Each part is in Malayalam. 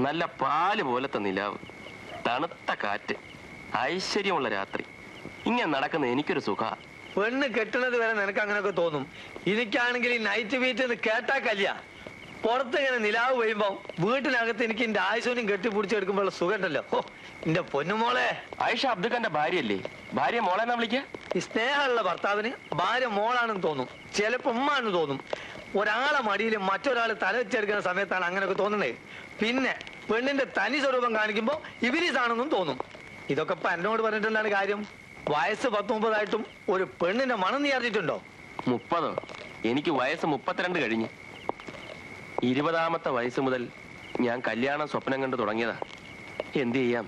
നല്ല പാല് പോലത്തെ നിലാവ്, തണുത്ത കാറ്റ്, ഐശ്വര്യമുള്ള രാത്രി. ഇങ്ങനെ നടക്കുന്ന എനിക്കൊരു സുഖ. പെണ്ണ് കെട്ടുന്നത് വരെ നിനക്ക് അങ്ങനെയൊക്കെ തോന്നും. എനിക്കാണെങ്കിൽ ഈ നൈറ്റ് വീറ്റ് എന്ന് കേട്ടാ കല്യ. പുറത്തിങ്ങനെ നിലാവ് പെയ്യുമ്പോ വീട്ടിനകത്ത് എനിക്ക് എന്റെ ആയുസോനും കെട്ടിപ്പിടിച്ചെടുക്കുമ്പോഴുള്ള സുഖം ഉണ്ടല്ലോ. ഓ എന്റെ പൊന്നുമോളെ. ആയിഷ അബ്ദുഖാന്റെ ഭാര്യയല്ലേ? ഭാര്യ മോളെന്നാ വിളിക്കുക? ഈ സ്നേഹമുള്ള ഭർത്താവിന് ഭാര്യ മോളാണെന്ന് തോന്നും, ചിലപ്പോ ഉമ്മാണെന്ന് തോന്നും. ഒരാളെ മടിയിൽ മറ്റൊരാൾ തല വെച്ചെടുക്കുന്ന സമയത്താണ് അങ്ങനെയൊക്കെ തോന്നുന്നത്. പിന്നെ പെണ്ണിന്റെ തനി സ്വരൂപം കാണിക്കുമ്പോ ഇവരീസാണെന്നും തോന്നും. ഇതൊക്കെ ഇപ്പൊ എന്നോട് പറഞ്ഞിട്ടുണ്ടാണ് കാര്യം. വയസ്സ് 19 ഒരു പെണ്ണിന്റെ മണം നീ അറിഞ്ഞിട്ടുണ്ടോ? 30? എനിക്ക് വയസ്സ് 32 കഴിഞ്ഞ്. 20ാമത്തെ വയസ്സ് മുതൽ ഞാൻ കല്യാണം സ്വപ്നം കണ്ടു തുടങ്ങിയതാ. എന്ത് ചെയ്യാം,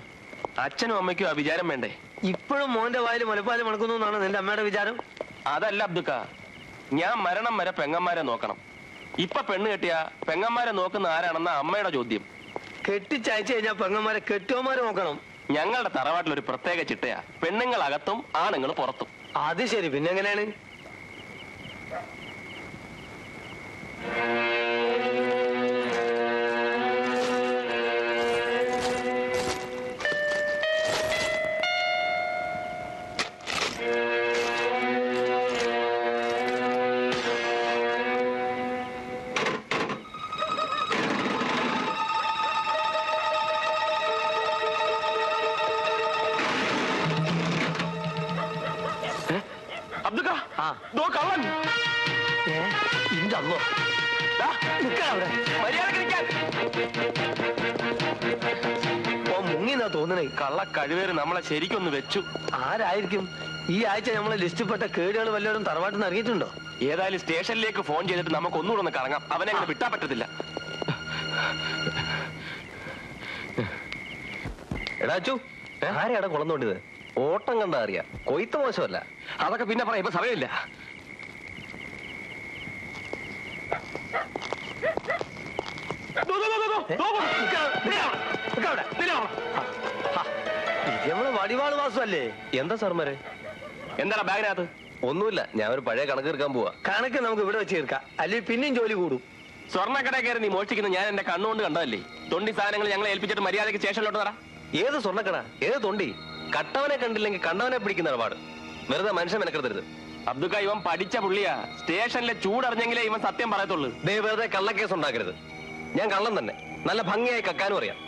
അച്ഛനും അമ്മയ്ക്കും ആ വിചാരം വേണ്ടേ? ഇപ്പോഴും മോന്റെ വായിൽ മുലപ്പാല് മണക്കുന്നു എന്നാണ് നിന്റെ അമ്മയുടെ വിചാരം? അതല്ല അബ്ദുക്ക, ഞാൻ മരണം വരെ പെങ്ങന്മാരെ നോക്കണം. ഇപ്പൊ പെണ്ണ് കെട്ടിയ പെങ്ങന്മാരെ നോക്കുന്ന ആരാണെന്ന അമ്മയുടെ ചോദ്യം. കെട്ടിച്ചയച്ചു കഴിഞ്ഞാൽ പെങ്ങന്മാരെ കെട്ടിയോമാരെ നോക്കണം. ഞങ്ങളുടെ തറവാട്ടിൽ ഒരു പ്രത്യേക ചിട്ടയാ, പെണ്ണുങ്ങൾ അകത്തും ആണുങ്ങൾ പുറത്തും. അത് ശരി, പിന്നെ എങ്ങനെയാണ്? തോന്നണേ കള്ള കഴിവേര് നമ്മളെ ശരിക്കൊന്ന് വെച്ചു. ആരായിരിക്കും? ഈ ആഴ്ച നമ്മളെ ലിസ്റ്റിൽപ്പെട്ട കേടുകൾ വല്ലവരും തറവാട്ടിൽ നിന്ന് ഇറങ്ങിയിട്ടുണ്ടോ? ഏതായാലും സ്റ്റേഷനിലേക്ക് ഫോൺ ചെയ്തിട്ട് നമുക്ക് ഒന്നുകൂടെ ഒന്ന് കറങ്ങാം. അവനെ അങ്ങനെ വിട്ടാ പറ്റത്തില്ല. എടാച്ചു, ആരെയാടാ കുളന്നോണ്ടിത്? ഓട്ടം കണ്ടാ അറിയാം, കൊയ്ത്ത് മോശമല്ല. അതൊക്കെ പിന്നെ പറയാം, ഇപ്പൊ സമയമില്ല. വടിവാള് വാസല്ലേ? എന്താ സാർമാരെ? എന്താടാ ബാഗിനകത്ത്? ഒന്നുമില്ല, ഞാൻ ഒരു പഴയ കണക്ക് തീർക്കാൻ പോവാ. കണക്ക് നമുക്ക് ഇവിടെ വെച്ച് തീർക്കാം, അല്ലെങ്കിൽ പിന്നെയും ജോലി കൂടും. സ്വർണ്ണക്കട കയറി നീ മോഷ്ടിക്കുന്ന ഞാൻ എന്റെ കണ്ണുകൊണ്ട് കണ്ടതല്ലേ? തൊണ്ടി സാധനങ്ങൾ ഞങ്ങളെ ഏൽപ്പിച്ചിട്ട് മര്യാദയ്ക്ക് സ്റ്റേഷനിലോട്ട് തറ. ഏത് സ്വർണ്ണക്കട, ഏത് തൊണ്ടി? കട്ടവനെ കണ്ടില്ലെങ്കിൽ കണ്ടവനെ പിടിക്കുന്ന ഇടപാട്. വെറുതെ മനുഷ്യൻ മെനക്കെടുത്തരുത്. അബ്ദുക്ക, ഇവൻ പഠിച്ച പുള്ളിയാ. സ്റ്റേഷനിലെ ചൂടറിഞ്ഞെങ്കിലേ ഇവൻ സത്യം പറയത്തുള്ളൂ. ദേ വെറുതെ കള്ളക്കേസ് ഉണ്ടാക്കരുത്. ഞാൻ കള്ളം തന്നെ, നല്ല ഭംഗിയായി കക്കാനും അറിയാം.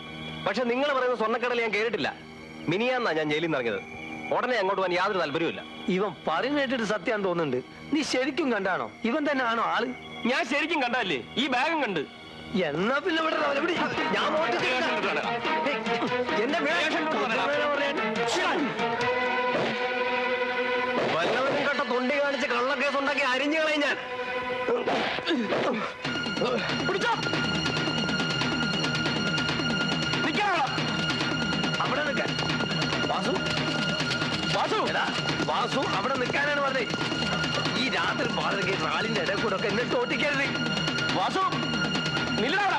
പക്ഷെ നിങ്ങൾ പറയുന്ന സ്വർണ്ണക്കടയിൽ ഞാൻ കേട്ടിട്ടില്ല. മിനിയാന്നാ ഞാൻ ജയിലിൽ നിന്ന് ഇറങ്ങിയത്. ഉടനെ അങ്ങോട്ട് പോകാൻ യാതൊരു താല്പര്യമില്ല. ഇവൻ പറഞ്ഞു കേട്ടിട്ട് സത്യം തോന്നുന്നുണ്ട്. നീ ശരിക്കും കണ്ടാണോ? ഇവൻ തന്നെ ആണോ ആള്? ഞാൻ ശരിക്കും കണ്ടതല്ലേ, ഈ ബാഗും കണ്ട്. എന്നാ പിന്നെ വല്ലവരും കണ്ട തൊണ്ടി കാണിച്ച് കള്ളക്കേസ് ഉണ്ടാക്കി അരിഞ്ഞു കളയും ഞാൻ. അവിടെ നിൽക്കാൻ വാസു, വാസു വാസു അവിടെ നിൽക്കാനാണ് പറഞ്ഞത്. ഈ രാത്രി പാടൊക്കെ നാലിന്റെ ഇടയിൽ കൂടെ ഒക്കെ എന്നെ തോട്ടിക്കരുത്. വാസു നില്ലടാ.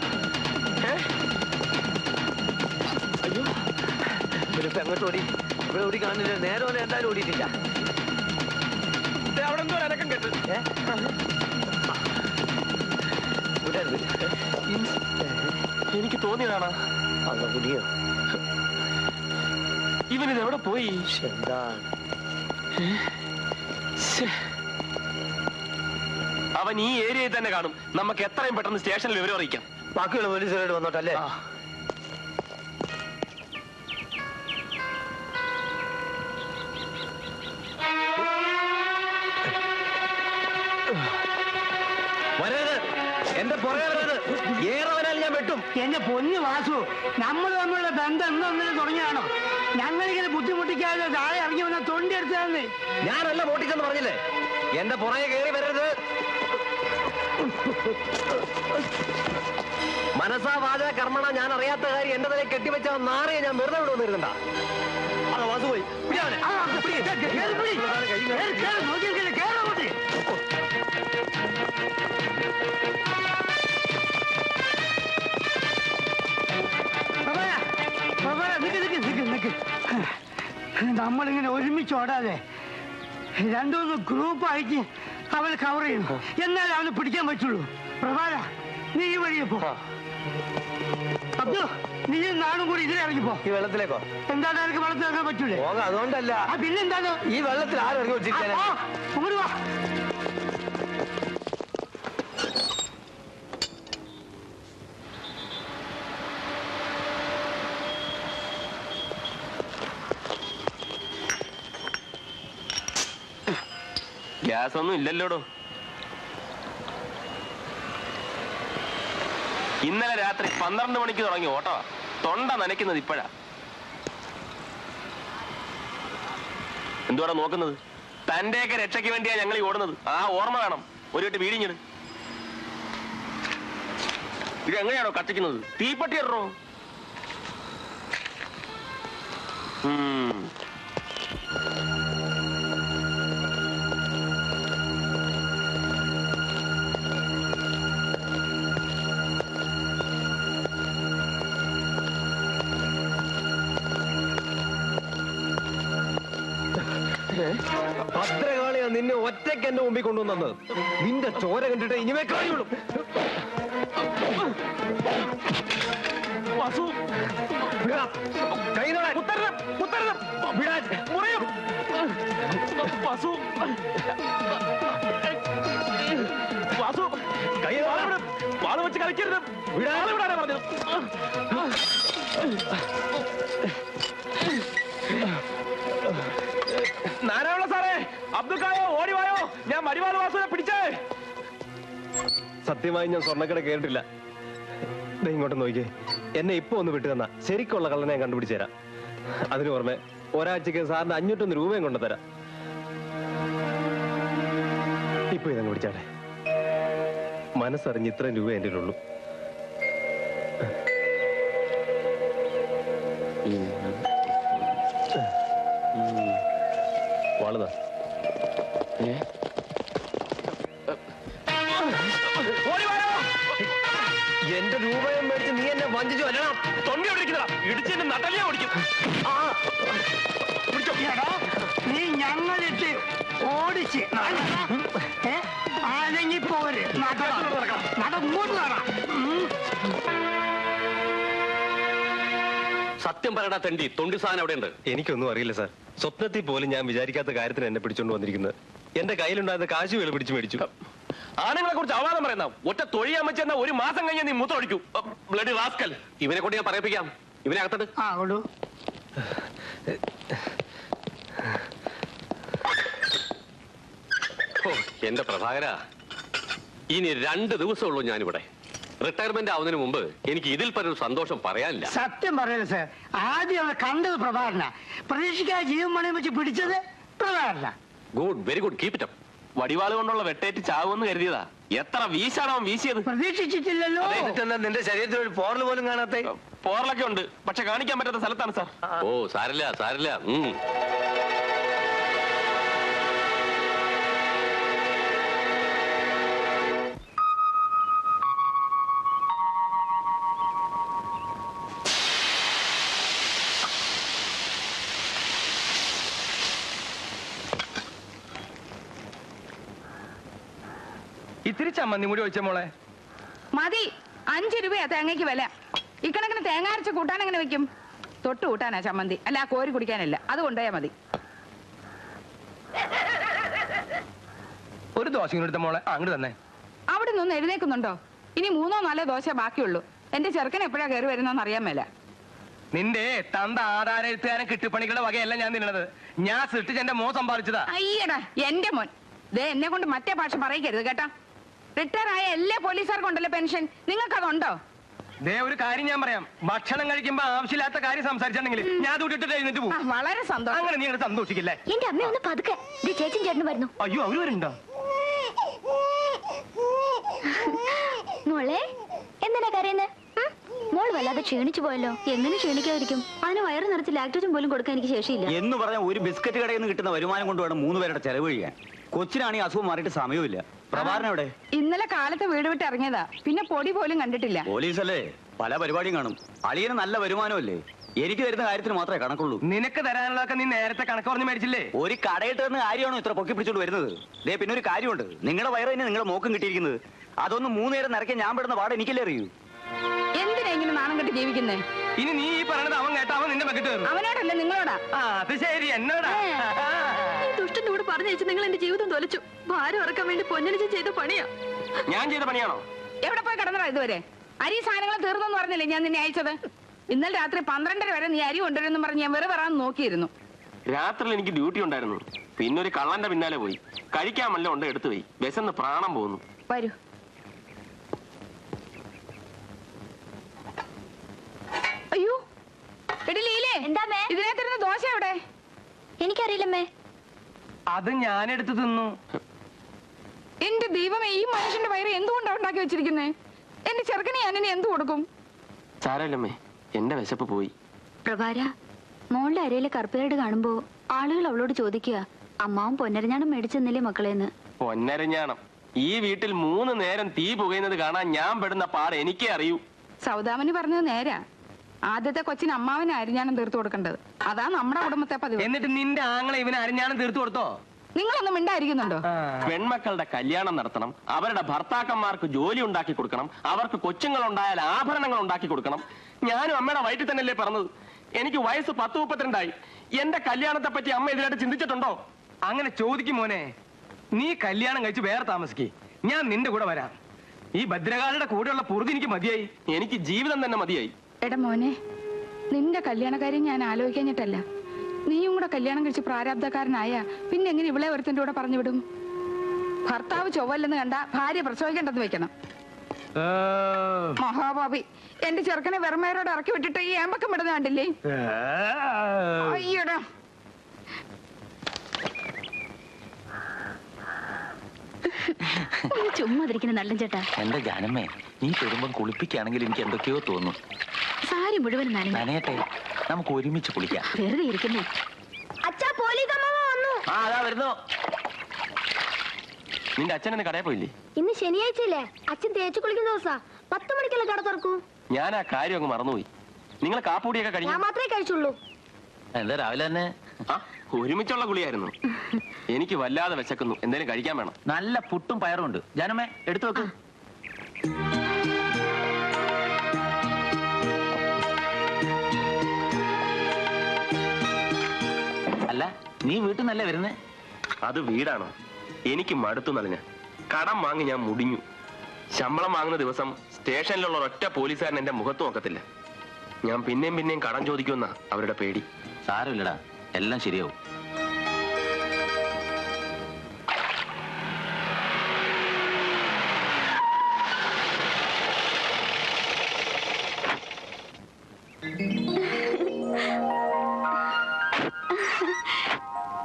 അയ്യോ, ഇവരിപ്പോ എങ്ങോട്ട് ഓടി? ഇവിടെ ഓടി കാണില്ല. നേരെ എന്തായാലും ഓടിയിട്ടില്ല. അവിടെ എന്തോ അനക്കം കേട്ട്. എനിക്ക് തോന്നിയതാണ് അതാ പുതിയ. ഇവനിത് എവിടെ പോയി? എന്താണ് അവൻ ഈ ഏരിയയിൽ തന്നെ കാണും. നമുക്ക് എത്രയും പെട്ടെന്ന് സ്റ്റേഷനിൽ വിവരം അറിയിക്കാം. ബാക്കിയുള്ള പോലീസുകാരോട് വന്നോട്ടല്ലേ? വരരുത്, എന്റെ പുറകെ വരരുത്. ഏറവനാൽ ഞാൻ വെട്ടും. എന്റെ പൊന്നു വാസു, നമ്മൾ തമ്മിലുള്ള ബന്ധം എന്നൊന്നിനും തുടങ്ങിയാണോ? ഞങ്ങളിങ്ങനെ ബുദ്ധിമുട്ടിക്കാതെ താഴെ ഇറങ്ങി വന്ന തൊണ്ടി എടുത്തതെന്ന്. ഞാനല്ല പൊട്ടിച്ചെന്ന് പറഞ്ഞില്ലേ? എന്റെ പുറകെ കയറി വരരുത്. മനസാ വാച കർമ്മണ ഞാൻ അറിയാത്ത കാര്യം എന്റെ തലയിൽ കെട്ടിവെച്ച നാറിയെ ഞാൻ വെറുതെ വിടുവന്നിരുന്നണ്ട. അതാ വാസു പോയി. നമ്മളിങ്ങനെ ഒരുമിച്ച് ഓടാതെ രണ്ടുമൂന്ന് ഗ്രൂപ്പായിട്ട് അവൾ കവർ ചെയ്യുന്നു. എന്നാലേ അവന് പിടിക്കാൻ പറ്റുള്ളൂ. പ്രഭാര, നീ ഈ വഴിയെ പോ. അബ്ദു, നീ നാടും കൂടി ഇതിലിറങ്ങിപ്പോ. ഈ വെള്ളത്തിലേക്കോ? എന്താണ് എനിക്ക് വെള്ളത്തിൽ ഇറങ്ങാൻ പറ്റൂലേ? പോകാം, അതുകൊണ്ടല്ല. പിന്നെന്താണ്? ഈ വെള്ളത്തിൽ ആരും ഇറങ്ങി വെച്ചിരിക്കാനാ? അങ്ങോട്ട് വാ. ഗ്യാസ് ഒന്നും ഇല്ലല്ലോടോ. ഇന്നലെ രാത്രി 12 മണിക്ക് തുടങ്ങി ഓട്ടോ. തൊണ്ട നനയ്ക്കുന്നത് ഇപ്പോഴാ. എന്തുവാടാ നോക്കുന്നത്? തന്റെയൊക്കെ രക്ഷയ്ക്ക് വേണ്ടിയാ ഞങ്ങൾ ഈ ഓടുന്നത്. ആ ഓർമ്മ വേണം. ഒരു വീട്ട് വീടിഞ്ഞത് ഇത് എങ്ങനെയാണോ കത്തിക്കുന്നത്? തീപ്പട്ടി ഇടറോ? ഭദ്രകാളിയാ നിന്നെ ഒറ്റയ്ക്ക് എന്റെ മുമ്പിൽ കൊണ്ടുവന്നത്. നിന്റെ ചോര കണ്ടിട്ട് ഇനിമേ കഴിയുള്ളൂ. വാള് വെച്ച് കളിക്കരുത്. വിടാനാ പറഞ്ഞത്. നാരായണ സാറേ, അബ്ദുക്കായോ ഓടിവായോ, ഞാൻ മരിവാൾ വാസുവിനെ പിടിച്ചേ. സത്യമായി ഞാൻ സ്വർണ്ണക്കട കേട്ടില്ല. ഇങ്ങോട്ട് നോക്കിയേ, എന്നെ ഇപ്പൊ ഒന്ന് വിട്ടു തന്നാ ശരിക്കുള്ള കള്ളനെ ഞാൻ കണ്ടുപിടിച്ചു തരാം. അതിന് പുറമെ ഒരാഴ്ചക്ക് സാറിന് 501 രൂപയും കൊണ്ടുതരാം. ഇപ്പൊ ഇതങ്ങ് പിടിച്ചാട്ടെ. മനസ്സറിഞ്ഞ് ഇത്രയും രൂപ എന്റെ ഉള്ളൂ. വാളുതാ. എന്റെ രൂപയും മേടിച്ച് നീ എന്നെ വഞ്ചിച്ചു അല്ലണം. തൊണ്ടി ഓടിക്കുന്നതാ, ഇടിച്ചെന്റെ നട്ടലിയാ ഓടിക്കും. നീ ഞങ്ങളിട്ട് ഓടിച്ച് അല്ലെങ്കിൽ പോര് ഇങ്ങോട്ട് നട. സത്യം പറയടാ തെണ്ടി, തൊണ്ടി സാധനം അവിടെ ഉണ്ട്. എനിക്കൊന്നും അറിയില്ല സാർ. സ്വപ്നത്തിൽ പോലും ഞാൻ വിചാരിക്കാത്ത കാര്യത്തിന് എന്നെ പിടിച്ചോണ്ട് വന്നിരിക്കുന്നത്. എന്റെ കയ്യിലുണ്ടായിരുന്ന കാശ് വേല പിടിച്ചു മേടിച്ചു. ആണുങ്ങളെ കുറിച്ച് അവാദം പറയുന്ന ഒറ്റ തൊഴിയാമച്ചെന്ന 1 മാസം കഴിഞ്ഞ നീ മൂത്തൊഴിക്കൂ. Bloody rascal. ഇവനെ കൊണ്ട് ഞാൻ പറയിപ്പിക്കാം. ഇവനെ അകത്തത്. എന്റെ പ്രഭാകര, ഇനി 2 ദിവസമുള്ളൂ ഞാനിവിടെ. റിട്ടയർമെന്റ് ആവുന്നതിന് മുമ്പ് എനിക്ക് ഇതിൽ പരൊരു സന്തോഷം പറയാനില്ല. സത്യം പറയല്ലേ സാർ, ആദ്യം അവനെ കണ്ടത് പ്രഭാകരന, പ്രതീക്ഷിക്കാതെ ജീവൻ പണയം വെച്ച് പിടിച്ചത് പ്രഭാകരന. Good, very good, keep it up. വടിവാള് കൊണ്ടുള്ള വെട്ടേറ്റ് ചാവുമെന്ന് കരുതിയതാ. എത്ര വീശാണ് അവൻ വീശിയത്. പ്രതീക്ഷിച്ചിട്ടില്ലല്ലോ. നിന്റെ ശരീരത്തിൽ ഒരു പോറൽ പോലും കാണാത്ത. പോറലൊക്കെ ഉണ്ട്, പക്ഷെ കാണിക്കാൻ പറ്റാത്ത സ്ഥലത്താണ് സാർ. ഓ സാരില്ല സാരില്ല. ഇത്തിരി ചമ്മന്തി കൂടി ഒഴിച്ച മോളെ. മതി. 5 രൂപയാ തേങ്ങയ്ക്ക് വില. ഇക്കണക്കിന് തേങ്ങ അരച്ച് കൂട്ടാൻ എങ്ങനെ വെക്കും? തൊട്ട് കൂട്ടാനാ ചമ്മന്തി, അല്ല കോരി കുടിക്കാനല്ല. അത് കൊണ്ടുപോയാ മതി. ഒരു ദോശ എടുത്ത മോളെ അങ്ങോട്ട് തന്നെ. അവിടെ നിന്ന് എഴുന്നേക്കുന്നുണ്ടോ? ഇനി 3 4 ദോശ ബാക്കിയുള്ളൂ. എന്റെ ചെറുക്കൻ എപ്പോഴാ കയറി വരുന്നോന്ന് അറിയാൻ മേല. നിന്റെ തന്ത ആധാരം എഴുത്തുകാരൻ കിട്ടുപണികളുടെ വകയല്ല ഞാൻ തിന്നത്. ഞാൻ സൃഷ്ടിച്ച് എന്റെ മോൻ സമ്പാദിച്ചതാ. അയ്യടാ എന്റെ മോൻ. ദേ എന്നെ കൊണ്ട് മറ്റേ ഭാഷ പറയിക്കരുത് കേട്ടാ. റിട്ടയർ ആയ എല്ലാ പോലീസുകാർക്കും ഉണ്ടല്ലോ പെൻഷൻ, നിങ്ങൾക്ക് അതുണ്ടോ? ദേ ഒരു കാര്യം ഞാൻ പറയാം, ഭക്ഷണം കഴിക്കുമ്പോ ആവശ്യമില്ലാത്ത കാര്യം സംസാരിച്ചിട്ടുണ്ടെങ്കിൽ ഞാൻ വിട്ടിട്ട് എഴുന്നിട്ട് പോകും. വളരെ സന്തോഷം. അങ്ങനെ നീ സന്തോഷിക്കില്ലേ? എന്റെ അമ്മ ഒന്ന് പതുക്കെ. ചേച്ചി ചേട്ടന് വരുന്നു. അയ്യോ അവര് വരുന്നുണ്ടോ? മോളെ എന്തിനാ കരയുന്നത്? മോള് വല്ലാതെ ക്ഷീണിച്ചു പോയല്ലോ. എങ്ങനെ ക്ഷീണിക്കാതിരിക്കും? അതിന് വയറ് നിറച്ച് ലാക്ടോജൻ പോലും കൊടുക്കാൻ എനിക്ക് ശേഷിയില്ല. എന്ന് പറഞ്ഞ ഒരു ബിസ്ക്കറ്റ് കടയിൽ നിന്ന് കിട്ടുന്ന വരുമാനം കൊണ്ട് വേണം 3 പേരുടെ ചെലവ് ചെയ്യാൻ. കൊച്ചിനാണ് ഈ അസുഖം മാറിയിട്ട് സമയമില്ല. പ്രഭാകരൻ എവിടെ? ഇന്നലെ കാലത്ത് വീട് വിട്ട് ഇറങ്ങിയതാ, പിന്നെ പൊടി പോലും കണ്ടിട്ടില്ല. പോലീസല്ലേ, പല പരിപാടിയും കാണും. അളിയന് നല്ല വരുമാനമല്ലേ? എനിക്ക് തരുന്ന കാര്യത്തിന് മാത്രമേ കണക്കുള്ളൂ. നിനക്ക് തരാനുള്ളതൊക്കെ നീ നേരത്തെ കണക്ക് പറഞ്ഞ് മേടിച്ചില്ലേ? ഒരു കടയിട്ട് തരുന്ന കാര്യമാണോ ഇത്ര പൊക്കി പിടിച്ചോണ്ട് വരുന്നത്? ദേ പിന്നെ ഒരു കാര്യമുണ്ട്, നിങ്ങളുടെ വയറ് തന്നെ നിങ്ങളുടെ മോക്കും കിട്ടിയിരിക്കുന്നത്. അതൊന്നും 3 നേരം നിറയ്ക്കാൻ ഞാൻ പെടുന്ന പാട് എനിക്കല്ലേ അറിയൂ. എന്തിനാ ഇങ്ങനെ നാണം കെട്ടി ജീവിക്കുന്നേ? ഇനി നീ ഈ പറയണത് അവൻ കേട്ട അവൻ നിന്റെ മെക്കിട്ട് കയറും. അവനോടല്ല നിങ്ങളോടാ. അത് ശരി, എന്നോടാ. ഈ ദുഷ്ടന്റെ കൂടെ പറഞ്ഞയച്ച് നിങ്ങൾ എന്റെ ജീവിതം തൊലച്ചു. ഭാരം ഇറക്കാൻ വേണ്ടി പൊന്നണിച്ച് ചെയ്ത പണിയാ. ഞാൻ ചെയ്ത പണിയാണോ? എവിടെ പോയി കിടന്നടാ ഇതുവരെ? അരി സാധനങ്ങൾ തീർന്നെന്ന് പറഞ്ഞില്ലേ ഞാൻ നിന്നെ അയച്ചത്? ഇന്നലെ രാത്രി 12:30 വരെ നീ അരി കൊണ്ടുവരുമെന്ന് പറഞ്ഞ് ഞാൻ വെറുതെ വരാൻ നോക്കിയിരുന്നു. രാത്രിയിൽ എനിക്ക് ഡ്യൂട്ടി ഉണ്ടായിരുന്നു. പിന്നെ ഒരു കള്ളന്റെ പിന്നാലെ പോയി. കഴിക്കാൻ വല്ല ഉണ്ട് എടുത്തു പോയി. വിശന്ന് പ്രാണം പോകുന്നു. വരൂ. അയ്യോ എടിലീലേ, എന്താമേ? ഇതിനകത്തിരുന്ന ദോശ എവിടെ? എനിക്കറിയില്ലമ്മേ. അത് ഞാൻ എടുത്തു തിന്നു. എന്റെ ദൈവമേ, ഈ മനുഷ്യന്റെ വയറ് എന്തുകൊണ്ടാ ഉണ്ടാക്കി വെച്ചിരിക്കുന്നേ? എന്റെ ചെറുക്കനെ ഞാൻ ഇനി എന്ത് കൊടുക്കും? സാരമില്ലമ്മേ, എന്റെ വിശപ്പ് പോയി. പ്രഭാര, മോളുടെ അരയിലെ കറുപ്പേട് കാണുമ്പോ ആളുകൾ അവളോട് ചോദിക്കുക, അമ്മാവും പൊന്നരഞ്ഞാണം മേടിച്ചെന്നില്ലേ മക്കളേന്ന്. പൊന്നരഞ്ഞാണം. ഈ വീട്ടിൽ 3 നേരം തീ പുകയുന്നത് കാണാൻ ഞാൻ പെടുന്ന പാട് എനിക്കേ അറിയൂ. സൗദാമനി പറഞ്ഞത് നേരാ. ആദ്യത്തെ കൊച്ചിന് അമ്മാവനെ അരിഞ്ഞാണം തീർത്തു കൊടുക്കേണ്ടത്. അതാ നമ്മുടെ കുടുംബത്തെ പതിവ്. എന്നിട്ട് നിന്റെ ആങ്ങളെ ഇവന് അരിഞ്ഞാണം തീർത്തു കൊടുത്തോ? നിങ്ങളൊന്നും മിണ്ടായിരിക്കുന്നുണ്ടോ? പെൺമക്കളുടെ കല്യാണം നടത്തണം, അവരുടെ ഭർത്താക്കന്മാർക്ക് ജോലി ഉണ്ടാക്കി കൊടുക്കണം, അവർക്ക് കൊച്ചുങ്ങൾ ഉണ്ടായാൽ ആഭരണങ്ങൾ ഉണ്ടാക്കി കൊടുക്കണം. ഞാനും അമ്മയുടെ വയറ്റിൽ തന്നെയല്ലേ പറഞ്ഞത്. എനിക്ക് വയസ്സ് 10-32 എന്റെ കല്യാണത്തെ പറ്റി അമ്മ ഇതിനായിട്ട് ചിന്തിച്ചിട്ടുണ്ടോ? അങ്ങനെ ചോദിക്കും മോനെ. നീ കല്യാണം കഴിച്ച് വേറെ താമസിക്കേ, ഞാൻ നിന്റെ കൂടെ വരാം. ഈ ഭദ്രകാളിയുടെ കൂടെയുള്ള പൊറുതി എനിക്ക് മതിയായി. എനിക്ക് ജീവിതം തന്നെ മതിയായി. എടാ മോനെ, നിന്റെ കല്യാണക്കാര്യം ഞാൻ ആലോചിക്കഞ്ഞിട്ടല്ല. നീയും കൂടെ കല്യാണം കഴിച്ച് പ്രാരാബ്ധക്കാരനായ പിന്നെ എങ്ങനെ ഇവളെ ഒരുത്തിന്റെ കൂടെ പറഞ്ഞു വിടും? ഭർത്താവ് ചൊവ്വല്ലെന്ന് കണ്ട ഭാര്യ പ്രസവിക്കേണ്ടെന്ന് വെക്കണം. മഹാഭാവി, എന്റെ ചെറുക്കനെ വെറുമേരോട് ഇറക്കി വിട്ടിട്ട് ഈ ഏമ്പക്കം വിടുന്ന കണ്ടില്ലേ? അയ്യടാ. ചുമ്മാതിരിക്കുന്ന നല്ല ചേട്ടാ. എന്റെ ജാനമ്മേ, നീ പെരുമ്പം കുളിപ്പിക്കുകയാണെങ്കിൽ എനിക്ക് എന്തൊക്കെയോ തോന്നും. സാരി മുഴുവൻ നനയട്ടെ, നമുക്ക് ഒരുമിച്ച് കുളിക്കാം. വെറുതെ ഇരിക്കുന്നേ. അച്ഛാ, പോലീസ് അമ്മാവ വന്നു. അതാ വരുന്നു. നിന്റെ അച്ഛനെന്ന് കടയിൽ പോയില്ലേ? ഇന്ന് ശനിയാഴ്ചയില്ലേ? അച്ഛൻ തേച്ചു കുളിക്കുന്ന ദിവസാ. 10 മണിക്കല്ലേ കട തുറക്കൂ. ഞാൻ ആ കാര്യം അങ്ങ് മറന്നുപോയി. നിങ്ങൾ കാപ്പൂടിയൊക്കെ ഞാൻ കഴിഞ്ഞു? മാത്രമേ കഴിച്ചുള്ളൂ. എന്താ രാവിലെ തന്നെ? ഒരുമിച്ചുള്ള കുളിയായിരുന്നു. എനിക്ക് വല്ലാതെ വിശക്കുന്നു, എന്തേലും കഴിക്കാൻ വേണം. നല്ല പുട്ടും പയറും ഉണ്ട്. ജാനമ്മേ, എടുത്തു വെക്ക്. അല്ല, നീ വീട്ടിൽ നിന്നല്ലേ വരുന്നേ? അത് വീടാണോ? എനിക്ക് മടുത്തു നനഞ്ഞ. കടം വാങ്ങി ഞാൻ മുടിഞ്ഞു. ശമ്പളം വാങ്ങുന്ന ദിവസം സ്റ്റേഷനിലുള്ള ഒറ്റ പോലീസുകാരൻ എന്റെ മുഖത്ത് നോക്കത്തില്ല. ഞാൻ പിന്നെയും കടം ചോദിക്കുമെന്നാ അവരുടെ പേടി. സാരമില്ലടാ, എല്ലാം ശരിയാവും.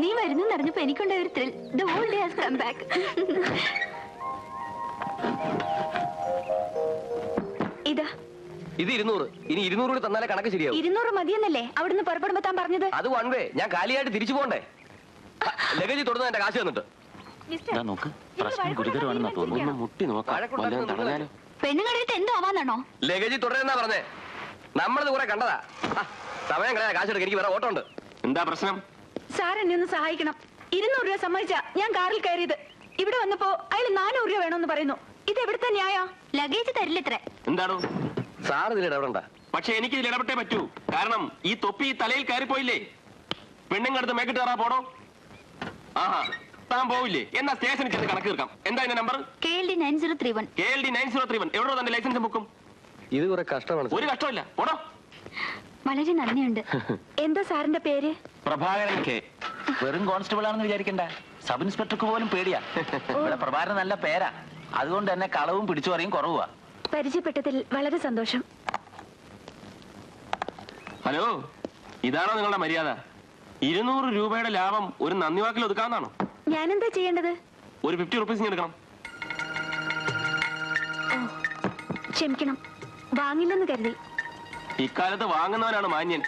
നീ വരുന്നെന്ന് അറിഞ്ഞപ്പോ എനിക്കുണ്ടായ ഒരു thrill. The whole day has come back. ഇതാ ഇത് 200. ഇനി 200 കൂടി തന്നാലേ കണക്ക് ശരിയാവും. 200 മതിയെന്നല്ലേ അവിടുന്ന് പുറപ്പെടുമ്പോ താൻ പറഞ്ഞത്? അത് 1 വേ. ഞാൻ കാലിയായിട്ട് തിരിച്ചു പോണ്ടേ? ലഗേജ് തുടർന്ന് എന്റെ കാശ് തന്നിട്ട്. നോക്ക്, പ്രശ്നം ഗുരുതരമാണെന്നാ തോന്നുന്നു. ഒന്ന് മുട്ടി നോക്കാം, വല്ലതും തടഞ്ഞാലോ? പെണ്ണുങ്ങളിട്ട് എന്തോ ആവാന്നാണോ? ലഗേജ് തുടരുന്നാ പറഞ്ഞേ. നമ്മളത് കുറെ കണ്ടതാ. സമയം കളയാ, കാശ് എടുക്ക. എനിക്ക് വേറെ ഓട്ടോ ഉണ്ട്. എന്താ പ്രശ്നം? സാർ എന്നെ ഒന്ന് സഹായിക്കണം. 200 രൂപ സമ്മതിച്ചാ ഞാൻ കാറിൽ കയറിയത്. ഇവിടെ വന്നപ്പോ അയാൾ 400 രൂപ വേണമെന്ന് പറയുന്നു. ഇത് എവിടുത്തെ ന്യായ? ലഗേജ് തരില്ലത്രേ. എന്താണോ സാർ ഇതിൽ ഇടപെടണ്ട. പക്ഷെ എനിക്ക് ഇതിൽ ഇടപെട്ടേ പറ്റൂ. കാരണം ഈ തൊപ്പി തലയിൽ കയറിപ്പോയില്ലേ? പെണ്ണുങ്ങടുത്ത് മേക്കിട്ട് കയറാ പോടോ. ആഹാ, താൻ പോവില്ലേ? എന്നാ സ്റ്റേഷനിൽ ചെന്ന് കണക്ക് തീർക്കാം. എന്താ എന്റെ നമ്പർ? KLD 9031. KLD 9031. എവിടെ തന്റെ ലൈസൻസ് ബുക്കും? ഇത് കുറെ കഷ്ടമാണ്. ഒരു കഷ്ടമില്ല, പോടോ. വളരെ നന്ദിയുണ്ട്. എന്താ സാറിന്റെ പേര്? പ്രഭാകരൻ കെ. വെറും കോൺസ്റ്റബിൾ ആണെന്ന് വിചാരിക്കണ്ട, സബ് ഇൻസ്പെക്ടർക്ക് പോലും പേടിയാ. ഇവിടെ പ്രഭാകരൻ നല്ല പേരാ, അതുകൊണ്ട് തന്നെ കളവും പിടിച്ചു പറയും കുറവാ. പരിചയപ്പെട്ടതിൽ വളരെ സന്തോഷം. ഹലോ, ഇതാണോ നിങ്ങളുടെ മര്യാദ? 200 രൂപയുടെ ലാഭം ഒരു നന്ദി വാക്കിൽ ഒതുക്കാവുന്നതാണോ? ഞാനെന്താ ചെയ്യേണ്ടത്? ഒരു 50 റുപ്പീസ് എടുക്കണം. ക്ഷമിക്കണം, വാങ്ങില്ലെന്ന് കരുതി. ഇക്കാലത്ത് വാങ്ങുന്നവനാണ് മാന്യൻ.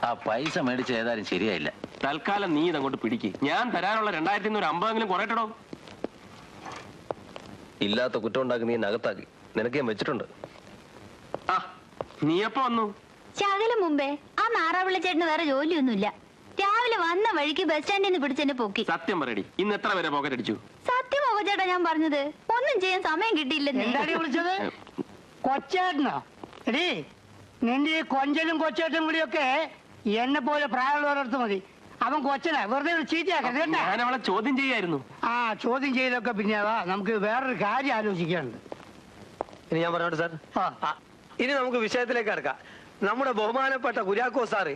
ആ പൈസ മേടിച്ച ഏതായാലും ശരിയായില്ല. തൽക്കാലം നീ ഇതങ്ങോട്ട് പിടിക്ക്. ഞാൻ തരാനുള്ള 2250 കുറയട്ടോ. ഇല്ലാത്ത കുറ്റം ഉണ്ടാക്കി നീ നകത്താക്കി. നിനക്ക് ഞാൻ വെച്ചിട്ടുണ്ട്. ആ, നീ എപ്പോ വന്നു? ശകലം മുമ്പേ. ആ നാറാവിള്ള ചേട്ടന് വേറെ ജോലിയൊന്നുമില്ല. രാവിലെ വന്ന വഴിക്ക് ബസ് സ്റ്റാൻഡിൽ നിന്ന് പിടിച്ചെന്നെ പോക്കി. സത്യം പറയടി, ഇന്ന് എത്ര പേരെ പോക്കറ്റ് അടിച്ചു? സത്യമോ ചേട്ടാ ഞാൻ പറഞ്ഞത്? ഒന്നും ചെയ്യാൻ സമയം കിട്ടിയില്ലെന്നേ. എന്താടി വിളിച്ചത്? കൊച്ചേട്ടനോ? എടീ, നിന്റെ ഈ കൊഞ്ചലും കൊച്ചേട്ടനും കൂടിയൊക്കെ എന്നെ പോലെ പ്രായമുള്ളവരടുത്ത് മതി. അവൻ കൊച്ചനാ, വെറുതെ ചീത്തയാക്കരുത് കേട്ടാ. ഞാൻ അവളെ ചോദ്യം ചെയ്യായിരുന്നു. ആ ചോദ്യം ചെയ്തൊക്കെ പിന്നെ നമുക്ക് വേറൊരു കാര്യം ആലോചിക്കാനുണ്ട്. ഇനി ഞാൻ പറഞ്ഞോട്ടെ സാർ. ആ. ഇനി നമുക്ക് വിഷയത്തിലേക്ക് കടക്കാം. നമ്മുടെ ബഹുമാനപ്പെട്ട കുര്യാക്കോ സാറ്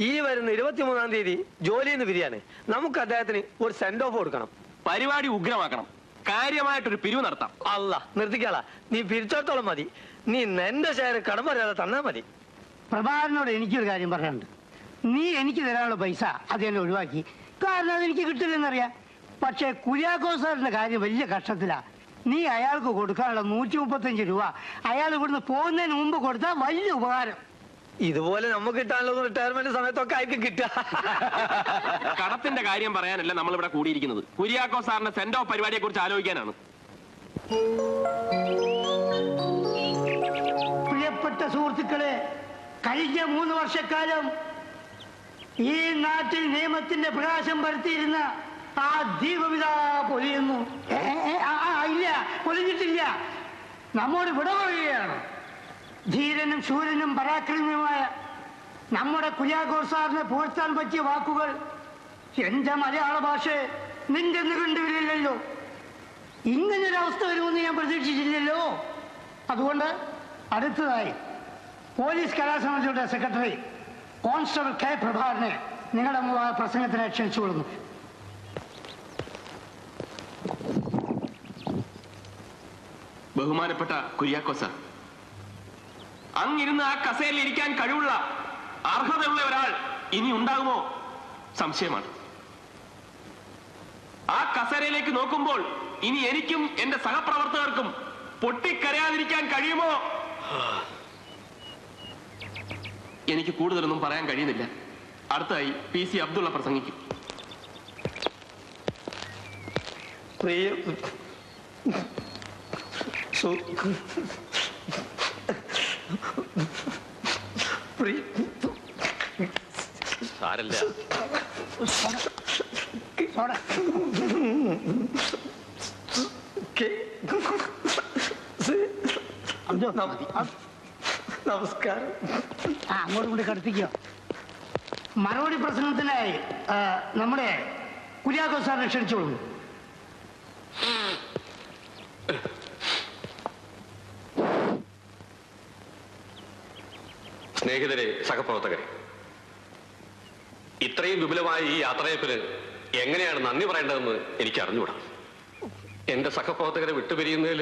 ഈ വരുന്ന 23-ാം തീയതി ജോലിയിൽ നിന്ന് പിരിയാണ്. നമുക്ക് അദ്ദേഹത്തിന് ഒരു സെൻഡ് ഓഫ് കൊടുക്കണം. പരിപാടി ഉഗ്രമാക്കണം. കാര്യമായിട്ടൊരു പിരിവ് നടത്താം. അല്ല, നിർത്തിക്കാളാ. നീ പിരിച്ചോടത്തോളം മതി. നീ എന്റെ ഷെയർ കടം പറയാതെ തന്നാ മതി. പ്രഭാകരനോട് എനിക്കൊരു കാര്യം പറയാനുണ്ട്. നീ എനിക്ക് തരാനുള്ള പൈസ അത് എന്നെ ഒഴിവാക്കി. കാരണം അതെനിക്ക് കിട്ടില്ലെന്നറിയാം. പക്ഷെ കുര്യാക്കോ സാറിന്റെ കാര്യം വലിയ കഷ്ടത്തിലാ. നീ അയാൾക്ക് കൊടുക്കാനുള്ള 135 രൂപ അയാൾ ഇവിടുന്ന് പോകുന്നതിന് മുമ്പ് കൊടുത്താൽ വലിയ ഉപകാരം. ഇതുപോലെ നമുക്ക് കിട്ടാനുള്ള റിട്ടയർമെന്റ് സമയത്തൊക്കെ ആയിരിക്കും കിട്ടുക. കടത്തിന്റെ കാര്യം പറയാനല്ല നമ്മൾ ഇവിടെ കൂടിയിരിക്കുന്നത്. കുര്യാക്കോ സാറിന്റെ സെൻഡ് ഓഫ് പരിപാടിയെ കുറിച്ച് ആലോചിക്കാനാണ്. പ്രിയപ്പെട്ട സുഹൃത്തുക്കളെ, കഴിഞ്ഞ 3 വർഷക്കാലം ഈ നാട്ടിൽ നിയമത്തിന്റെ പ്രകാശം പരത്തിയിരുന്ന ആ ദീപവിതാ പൊലിയുന്നു. ഇല്ല, പൊലിഞ്ഞിട്ടില്ല. നമ്മോട് വിട പറയുകയാണ്. ധീരനും ശൂരനും പരാക്രമിയുമായ നമ്മുടെ കുര്യാക്കോ സാറിനെ പുകഴ്ത്താൻ പറ്റിയ വാക്കുകൾ എന്റെ മലയാള ഭാഷ നിന്റെ കണ്ടുവരില്ലല്ലോ. ഇങ്ങനൊരവസ്ഥ വരുമെന്ന് ഞാൻ പ്രതീക്ഷിച്ചില്ലല്ലോ. അതുകൊണ്ട് അടുത്തതായി പോലീസ് കലാസമിതിയുടെ സെക്രട്ടറി കോൺസ്റ്റബിൾ കെ പ്രഭാകരനെ നിങ്ങളുടെ പ്രസംഗത്തിന് ക്ഷണിച്ചുകൊള്ളുന്നു. ബഹുമാനപ്പെട്ട കുര്യാക്കോ സാർ, അങ്ങിരുന്ന് ആ കസേരയിൽ ഇരിക്കാൻ കഴിവുള്ള അർഹതയുള്ള ഒരാൾ ഇനി ഉണ്ടാകുമോ സംശയമാണ്. ആ കസേരയിലേക്ക് നോക്കുമ്പോൾ ഇനി എനിക്കും എന്റെ സഹപ്രവർത്തകർക്കും പൊട്ടിക്കരയാതിരിക്കാൻ കഴിയുമോ? എനിക്ക് കൂടുതലൊന്നും പറയാൻ കഴിയുന്നില്ല. അടുത്തായി PC അബ്ദുള്ള പ്രസംഗിക്കും. സാരല്ല, നമസ്കാരം. അങ്ങോട്ടും കൂടി കടത്തിക്കോ. മറുപടി പ്രസംഗത്തിനായി നമ്മുടെ കുര്യാക്കോ സാറിനെ ക്ഷണിച്ചോളൂ. സ്നേഹിതരെ, സഹപ്രവർത്തകരെ, ഇത്രയും വിപുലമായ ഈ യാത്രയപ്പിന് എങ്ങനെയാണ് നന്ദി പറയേണ്ടതെന്ന് എനിക്ക് അറിഞ്ഞുകൂടാ. എന്റെ സഹപ്രവർത്തകരെ വിട്ടുപിരിയുന്നതിൽ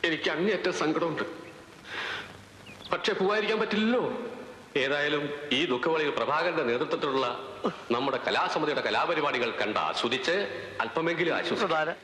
എനിക്ക് അങ്ങേയറ്റം സങ്കടമുണ്ട്. പക്ഷെ പോകാതിരിക്കാൻ പറ്റില്ലല്ലോ. ഏതായാലും ഈ ദുഃഖവളിയിൽ പ്രഭാകരന്റെ നേതൃത്വത്തിലുള്ള നമ്മുടെ കലാസമിതിയുടെ കലാപരിപാടികൾ കണ്ട് ആസ്വദിച്ച് അല്പമെങ്കിലും ആശ്വസിക്കും.